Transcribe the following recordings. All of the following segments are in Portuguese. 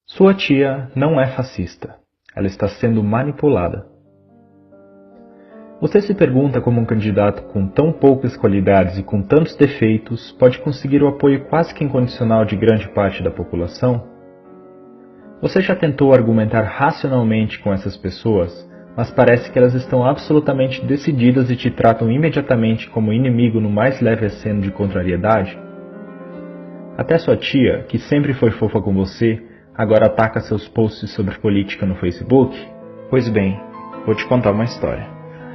Sua tia não é fascista. Ela está sendo manipulada. Você se pergunta como um candidato com tão poucas qualidades e com tantos defeitos pode conseguir o apoio quase que incondicional de grande parte da população? Você já tentou argumentar racionalmente com essas pessoas, mas parece que elas estão absolutamente decididas e te tratam imediatamente como inimigo no mais leve aceno de contrariedade? Até sua tia, que sempre foi fofa com você, agora ataca seus posts sobre política no Facebook? Pois bem, vou te contar uma história.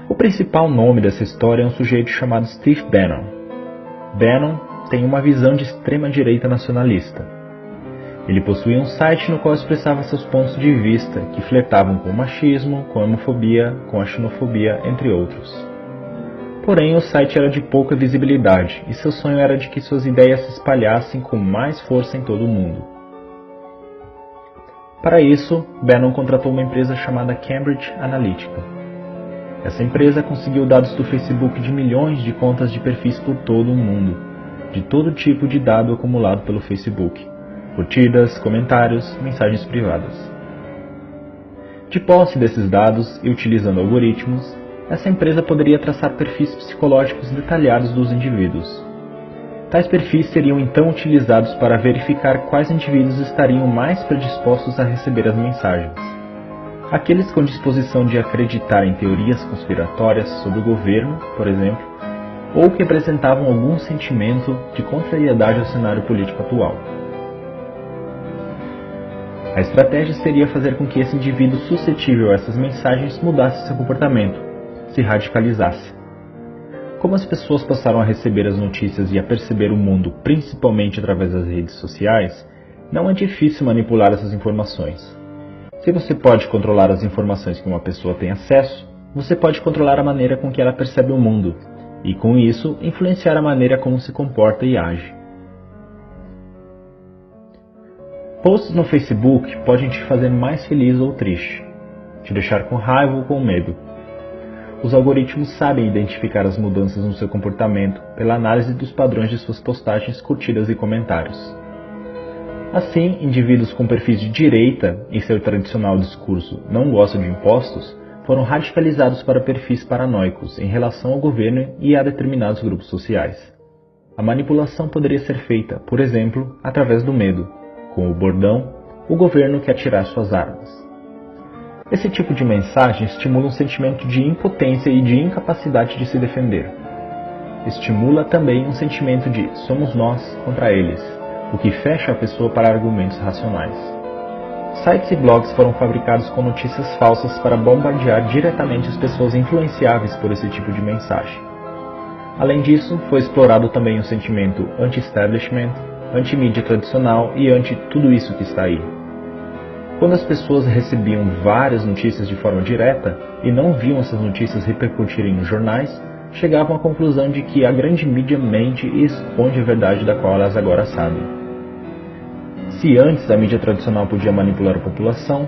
O principal nome dessa história é um sujeito chamado Steve Bannon. Bannon tem uma visão de extrema-direita nacionalista. Ele possuía um site no qual expressava seus pontos de vista, que flertavam com o machismo, com a homofobia, com a xenofobia, entre outros. Porém, o site era de pouca visibilidade, e seu sonho era de que suas ideias se espalhassem com mais força em todo o mundo. Para isso, Bannon contratou uma empresa chamada Cambridge Analytica. Essa empresa conseguiu dados do Facebook de milhões de contas de perfis por todo o mundo, de todo tipo de dado acumulado pelo Facebook, curtidas, comentários, mensagens privadas. De posse desses dados e utilizando algoritmos, essa empresa poderia traçar perfis psicológicos detalhados dos indivíduos. Tais perfis seriam então utilizados para verificar quais indivíduos estariam mais predispostos a receber as mensagens. Aqueles com disposição de acreditar em teorias conspiratórias sobre o governo, por exemplo, ou que apresentavam algum sentimento de contrariedade ao cenário político atual. A estratégia seria fazer com que esse indivíduo suscetível a essas mensagens mudasse seu comportamento, se radicalizasse. Como as pessoas passaram a receber as notícias e a perceber o mundo principalmente através das redes sociais, não é difícil manipular essas informações. Se você pode controlar as informações que uma pessoa tem acesso, você pode controlar a maneira com que ela percebe o mundo, e com isso influenciar a maneira como se comporta e age. Posts no Facebook podem te fazer mais feliz ou triste, te deixar com raiva ou com medo. Os algoritmos sabem identificar as mudanças no seu comportamento pela análise dos padrões de suas postagens, curtidas e comentários. Assim, indivíduos com perfis de direita e seu tradicional discurso "não gosto de impostos" foram radicalizados para perfis paranoicos em relação ao governo e a determinados grupos sociais. A manipulação poderia ser feita, por exemplo, através do medo, com o bordão "o governo quer tirar suas armas". Esse tipo de mensagem estimula um sentimento de impotência e de incapacidade de se defender. Estimula também um sentimento de "somos nós contra eles", o que fecha a pessoa para argumentos racionais. Sites e blogs foram fabricados com notícias falsas para bombardear diretamente as pessoas influenciáveis por esse tipo de mensagem. Além disso, foi explorado também o sentimento anti-establishment, anti-mídia tradicional e anti-tudo isso que está aí. Quando as pessoas recebiam várias notícias de forma direta e não viam essas notícias repercutirem nos jornais, chegavam à conclusão de que a grande mídia mente e esconde a verdade da qual elas agora sabem. Se antes a mídia tradicional podia manipular a população,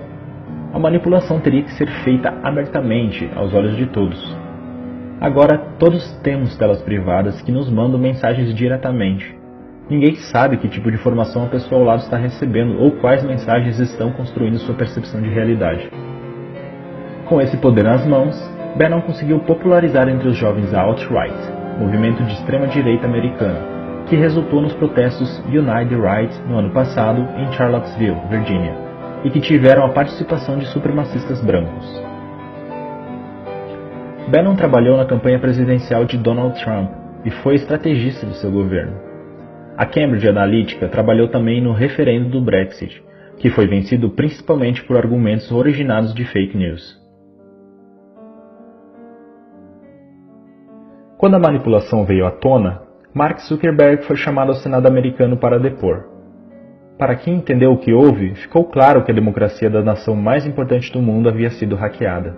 a manipulação teria que ser feita abertamente aos olhos de todos. Agora todos temos telas privadas que nos mandam mensagens diretamente. Ninguém sabe que tipo de informação a pessoa ao lado está recebendo ou quais mensagens estão construindo sua percepção de realidade. Com esse poder nas mãos, Bannon conseguiu popularizar entre os jovens a alt-right, movimento de extrema-direita americano, que resultou nos protestos Unite the Right no ano passado em Charlottesville, Virgínia, e que tiveram a participação de supremacistas brancos. Bannon trabalhou na campanha presidencial de Donald Trump e foi estrategista de seu governo. A Cambridge Analytica trabalhou também no referendo do Brexit, que foi vencido principalmente por argumentos originados de fake news. Quando a manipulação veio à tona, Mark Zuckerberg foi chamado ao Senado americano para depor. Para quem entendeu o que houve, ficou claro que a democracia da nação mais importante do mundo havia sido hackeada.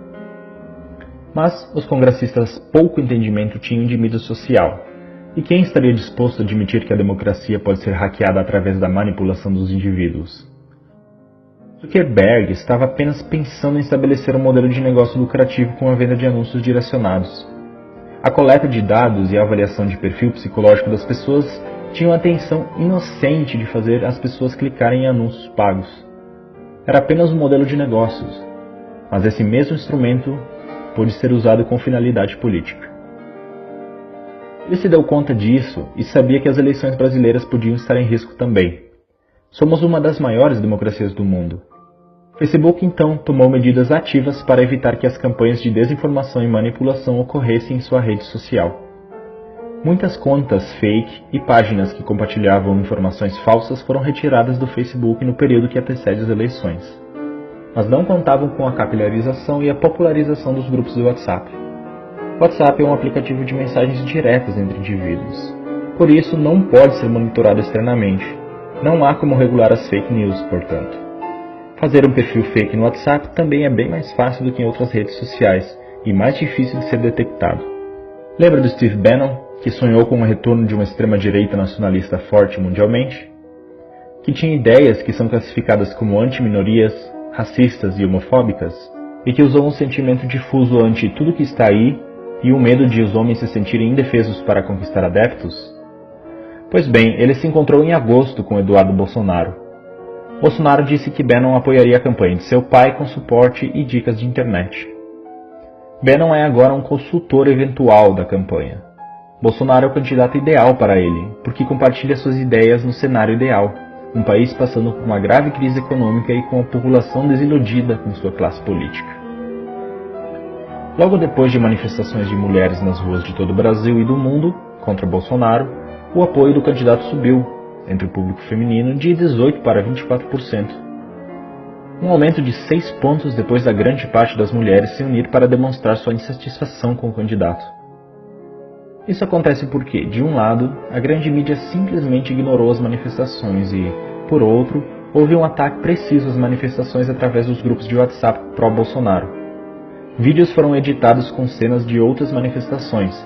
Mas os congressistas pouco entendimento tinham de mídia social. E quem estaria disposto a admitir que a democracia pode ser hackeada através da manipulação dos indivíduos? Zuckerberg estava apenas pensando em estabelecer um modelo de negócio lucrativo com a venda de anúncios direcionados. A coleta de dados e a avaliação de perfil psicológico das pessoas tinham a intenção inocente de fazer as pessoas clicarem em anúncios pagos. era apenas um modelo de negócios, mas esse mesmo instrumento pôde ser usado com finalidade política. Ele se deu conta disso e sabia que as eleições brasileiras podiam estar em risco também. Somos uma das maiores democracias do mundo. O Facebook, então, tomou medidas ativas para evitar que as campanhas de desinformação e manipulação ocorressem em sua rede social. Muitas contas fake e páginas que compartilhavam informações falsas foram retiradas do Facebook no período que antecede as eleições, mas não contavam com a capilarização e a popularização dos grupos do WhatsApp. O WhatsApp é um aplicativo de mensagens diretas entre indivíduos, por isso não pode ser monitorado externamente. Não há como regular as fake news, portanto. Fazer um perfil fake no WhatsApp também é bem mais fácil do que em outras redes sociais e mais difícil de ser detectado. Lembra do Steve Bannon, que sonhou com o retorno de uma extrema-direita nacionalista forte mundialmente? Que tinha ideias que são classificadas como anti-minorias, racistas e homofóbicas, e que usou um sentimento difuso ante tudo que está aí e o medo de os homens se sentirem indefesos para conquistar adeptos? Pois bem, ele se encontrou em agosto com Eduardo Bolsonaro. Bolsonaro disse que Bannon apoiaria a campanha de seu pai com suporte e dicas de internet. Bannon é agora um consultor eventual da campanha. Bolsonaro é o candidato ideal para ele, porque compartilha suas ideias no cenário ideal, um país passando por uma grave crise econômica e com a população desiludida com sua classe política. Logo depois de manifestações de mulheres nas ruas de todo o Brasil e do mundo contra Bolsonaro, o apoio do candidato subiu, entre o público feminino, de 18% para 24%. Um aumento de 6 pontos depois da grande parte das mulheres se unir para demonstrar sua insatisfação com o candidato. Isso acontece porque, de um lado, a grande mídia simplesmente ignorou as manifestações e, por outro, houve um ataque preciso às manifestações através dos grupos de WhatsApp pró-Bolsonaro. Vídeos foram editados com cenas de outras manifestações,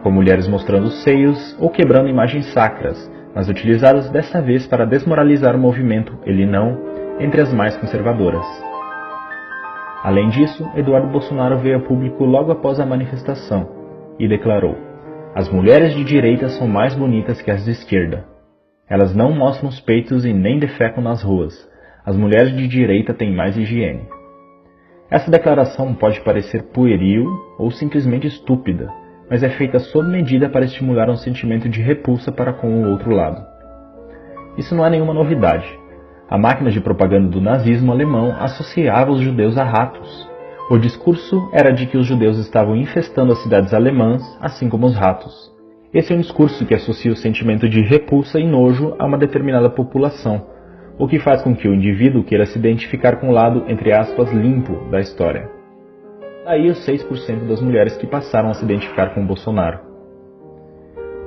com mulheres mostrando seios ou quebrando imagens sacras, mas utilizadas dessa vez para desmoralizar o movimento Ele Não entre as mais conservadoras. Além disso, Eduardo Bolsonaro veio a público logo após a manifestação e declarou: "As mulheres de direita são mais bonitas que as de esquerda. Elas não mostram os peitos e nem defecam nas ruas. As mulheres de direita têm mais higiene." Essa declaração pode parecer pueril ou simplesmente estúpida, mas é feita sob medida para estimular um sentimento de repulsa para com o outro lado. Isso não é nenhuma novidade. A máquina de propaganda do nazismo alemão associava os judeus a ratos. O discurso era de que os judeus estavam infestando as cidades alemãs, assim como os ratos. Esse é um discurso que associa o sentimento de repulsa e nojo a uma determinada população, o que faz com que o indivíduo queira se identificar com o lado, entre aspas, limpo da história. Daí os 6% das mulheres que passaram a se identificar com Bolsonaro.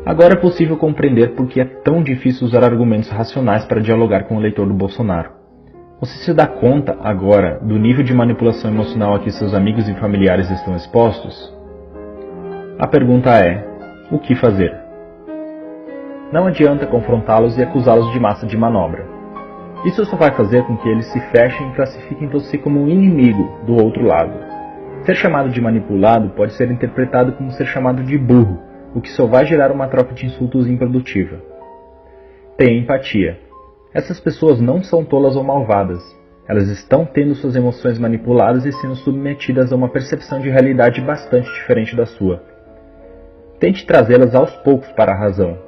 Agora é possível compreender por que é tão difícil usar argumentos racionais para dialogar com o eleitor do Bolsonaro. Você se dá conta, agora, do nível de manipulação emocional a que seus amigos e familiares estão expostos? A pergunta é: o que fazer? Não adianta confrontá-los e acusá-los de massa de manobra. Isso só vai fazer com que eles se fechem e classifiquem você como um inimigo do outro lado. Ser chamado de manipulado pode ser interpretado como ser chamado de burro, o que só vai gerar uma troca de insultos improdutiva. Tenha empatia. Essas pessoas não são tolas ou malvadas. Elas estão tendo suas emoções manipuladas e sendo submetidas a uma percepção de realidade bastante diferente da sua. Tente trazê-las aos poucos para a razão.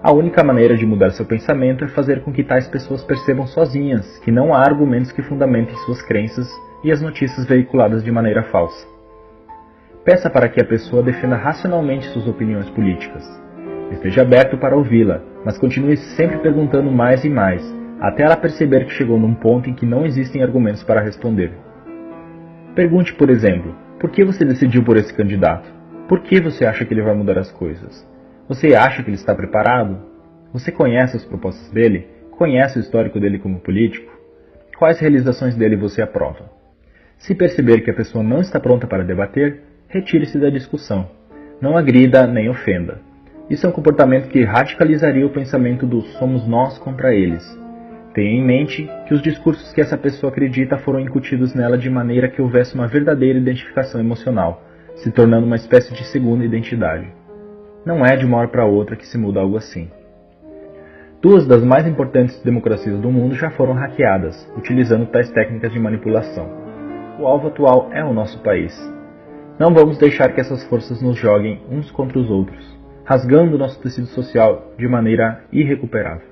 A única maneira de mudar seu pensamento é fazer com que tais pessoas percebam sozinhas que não há argumentos que fundamentem suas crenças e as notícias veiculadas de maneira falsa. Peça para que a pessoa defenda racionalmente suas opiniões políticas. Esteja aberto para ouvi-la, mas continue sempre perguntando mais e mais, até ela perceber que chegou num ponto em que não existem argumentos para responder. Pergunte, por exemplo, por que você decidiu por esse candidato? Por que você acha que ele vai mudar as coisas? Você acha que ele está preparado? Você conhece as propostas dele? Conhece o histórico dele como político? Quais realizações dele você aprova? Se perceber que a pessoa não está pronta para debater, retire-se da discussão. Não agrida nem ofenda. Isso é um comportamento que radicalizaria o pensamento do somos nós contra eles. Tenha em mente que os discursos que essa pessoa acredita foram incutidos nela de maneira que houvesse uma verdadeira identificação emocional, se tornando uma espécie de segunda identidade. Não é de uma hora para outra que se muda algo assim. Duas das mais importantes democracias do mundo já foram hackeadas, utilizando tais técnicas de manipulação. O alvo atual é o nosso país. Não vamos deixar que essas forças nos joguem uns contra os outros, rasgando nosso tecido social de maneira irrecuperável.